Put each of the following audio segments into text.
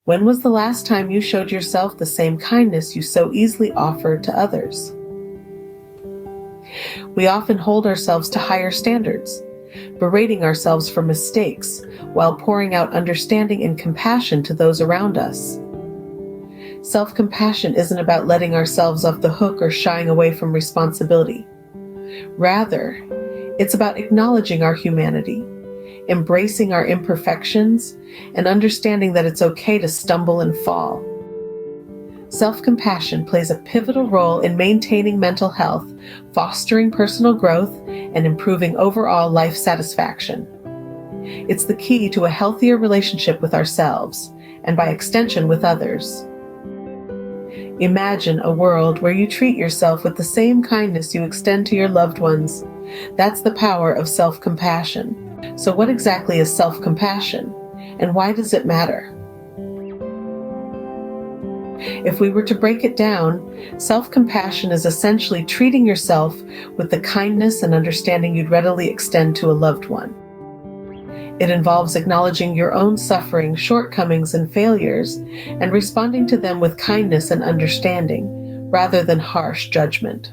When was the last time you showed yourself the same kindness you so easily offer to others? We often hold ourselves to higher standards, berating ourselves for mistakes while pouring out understanding and compassion to those around us. Self-compassion isn't about letting ourselves off the hook or shying away from responsibility. Rather, it's about acknowledging our humanity, embracing our imperfections, and understanding that it's okay to stumble and fall. Self-compassion plays a pivotal role in maintaining mental health, fostering personal growth, and improving overall life satisfaction. It's the key to a healthier relationship with ourselves, and by extension with others. Imagine a world where you treat yourself with the same kindness you extend to your loved ones. That's the power of self-compassion. So what exactly is self-compassion, and why does it matter? If we were to break it down, self-compassion is essentially treating yourself with the kindness and understanding you'd readily extend to a loved one. It involves acknowledging your own suffering, shortcomings, and failures, and responding to them with kindness and understanding, rather than harsh judgment.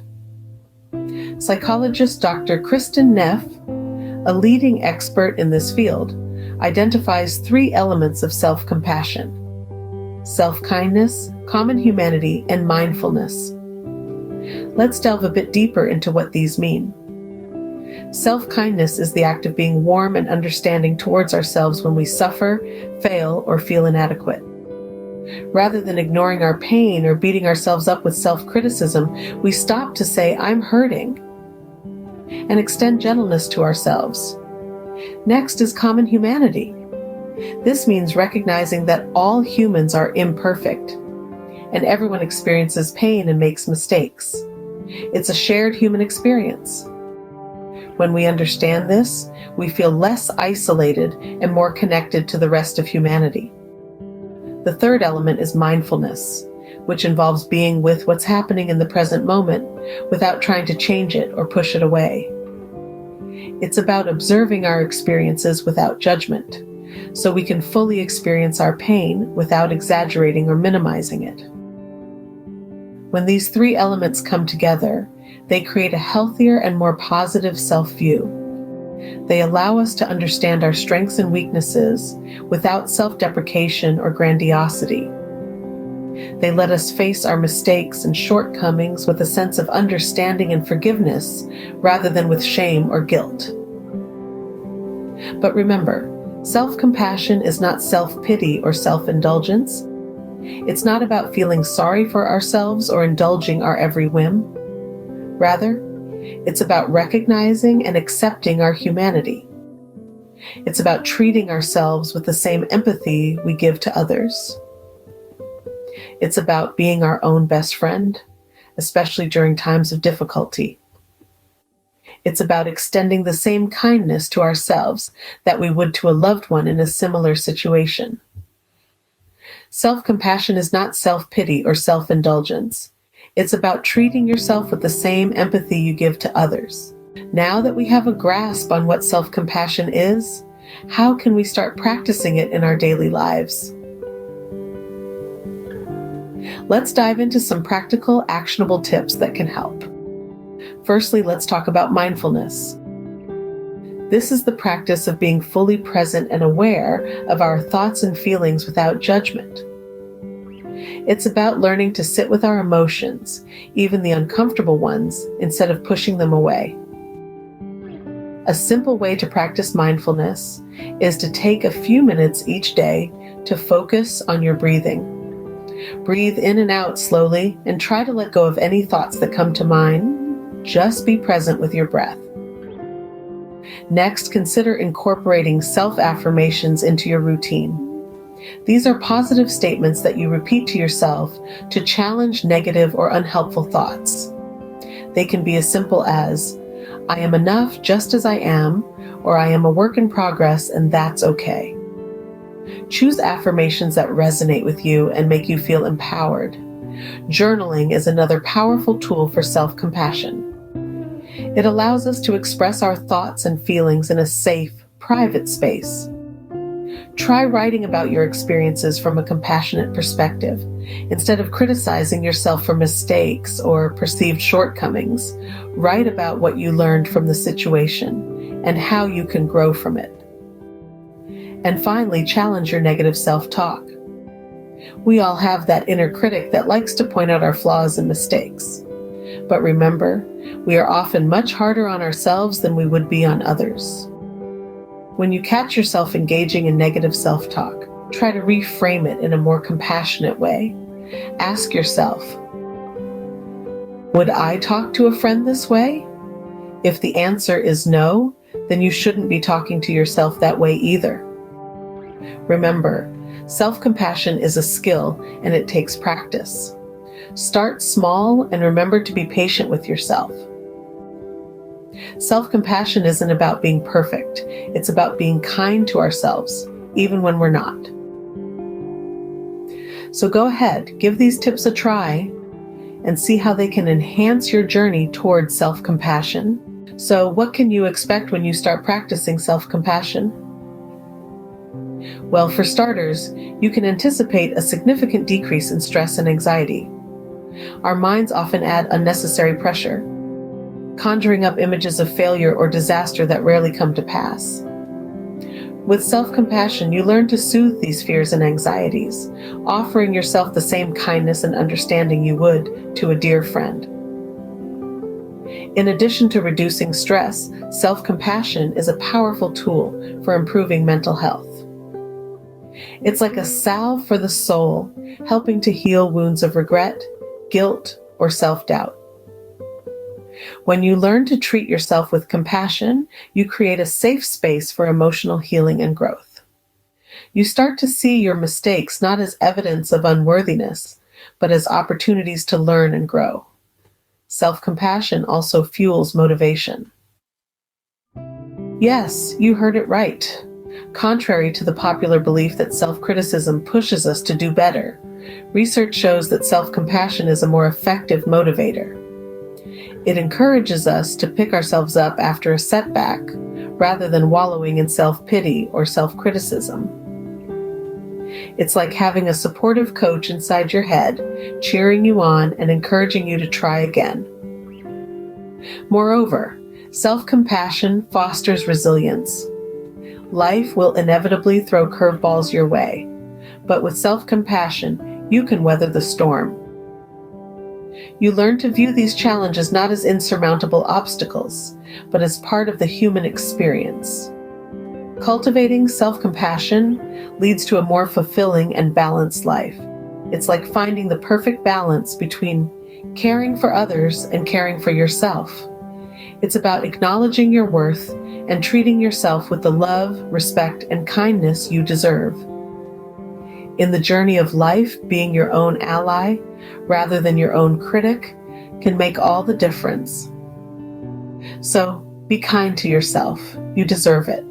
Psychologist Dr. Kristin Neff, a leading expert in this field, identifies 3 elements of self-compassion: self-kindness, common humanity, and mindfulness. Let's delve a bit deeper into what these mean. Self-kindness is the act of being warm and understanding towards ourselves when we suffer, fail, or feel inadequate. Rather than ignoring our pain or beating ourselves up with self-criticism, we stop to say, "I'm hurting," and extend gentleness to ourselves. Next is common humanity. This means recognizing that all humans are imperfect, and everyone experiences pain and makes mistakes. It's a shared human experience. When we understand this, we feel less isolated and more connected to the rest of humanity. The third element is mindfulness, which involves being with what's happening in the present moment without trying to change it or push it away. It's about observing our experiences without judgment, so we can fully experience our pain without exaggerating or minimizing it. When these 3 elements come together, they create a healthier and more positive self-view. They allow us to understand our strengths and weaknesses without self-deprecation or grandiosity. They let us face our mistakes and shortcomings with a sense of understanding and forgiveness rather than with shame or guilt. But remember, self-compassion is not self-pity or self-indulgence. It's not about feeling sorry for ourselves or indulging our every whim. Rather, it's about recognizing and accepting our humanity. It's about treating ourselves with the same empathy we give to others. It's about being our own best friend, especially during times of difficulty. It's about extending the same kindness to ourselves that we would to a loved one in a similar situation. Self-compassion is not self-pity or self-indulgence. It's about treating yourself with the same empathy you give to others. Now that we have a grasp on what self-compassion is, how can we start practicing it in our daily lives? Let's dive into some practical, actionable tips that can help. Firstly, let's talk about mindfulness. This is the practice of being fully present and aware of our thoughts and feelings without judgment. It's about learning to sit with our emotions, even the uncomfortable ones, instead of pushing them away. A simple way to practice mindfulness is to take a few minutes each day to focus on your breathing. Breathe in and out slowly and try to let go of any thoughts that come to mind. Just be present with your breath. Next, consider incorporating self-affirmations into your routine. These are positive statements that you repeat to yourself to challenge negative or unhelpful thoughts. They can be as simple as, "I am enough just as I am," or "I am a work in progress and that's okay." Choose affirmations that resonate with you and make you feel empowered. Journaling is another powerful tool for self-compassion. It allows us to express our thoughts and feelings in a safe, private space. Try writing about your experiences from a compassionate perspective. Instead of criticizing yourself for mistakes or perceived shortcomings, write about what you learned from the situation and how you can grow from it. And finally, challenge your negative self-talk. We all have that inner critic that likes to point out our flaws and mistakes. But remember, we are often much harder on ourselves than we would be on others. When you catch yourself engaging in negative self-talk, try to reframe it in a more compassionate way. Ask yourself, would I talk to a friend this way? If the answer is no, then you shouldn't be talking to yourself that way either. Remember, self-compassion is a skill and it takes practice. Start small and remember to be patient with yourself. Self-compassion isn't about being perfect. It's about being kind to ourselves, even when we're not. So go ahead, give these tips a try and see how they can enhance your journey towards self-compassion. So what can you expect when you start practicing self-compassion? Well, for starters, you can anticipate a significant decrease in stress and anxiety. Our minds often add unnecessary pressure, conjuring up images of failure or disaster that rarely come to pass. With self-compassion, you learn to soothe these fears and anxieties, offering yourself the same kindness and understanding you would to a dear friend. In addition to reducing stress, self-compassion is a powerful tool for improving mental health. It's like a salve for the soul, helping to heal wounds of regret, guilt, or self-doubt. When you learn to treat yourself with compassion, you create a safe space for emotional healing and growth. You start to see your mistakes not as evidence of unworthiness, but as opportunities to learn and grow. Self-compassion also fuels motivation. Yes, you heard it right. Contrary to the popular belief that self-criticism pushes us to do better, research shows that self-compassion is a more effective motivator. It encourages us to pick ourselves up after a setback rather than wallowing in self-pity or self-criticism. It's like having a supportive coach inside your head, cheering you on and encouraging you to try again. Moreover, self-compassion fosters resilience. Life will inevitably throw curveballs your way, but with self-compassion, you can weather the storm. You learn to view these challenges not as insurmountable obstacles, but as part of the human experience. Cultivating self-compassion leads to a more fulfilling and balanced life. It's like finding the perfect balance between caring for others and caring for yourself. It's about acknowledging your worth and treating yourself with the love, respect, and kindness you deserve. In the journey of life, being your own ally rather than your own critic can make all the difference. So be kind to yourself. You deserve it.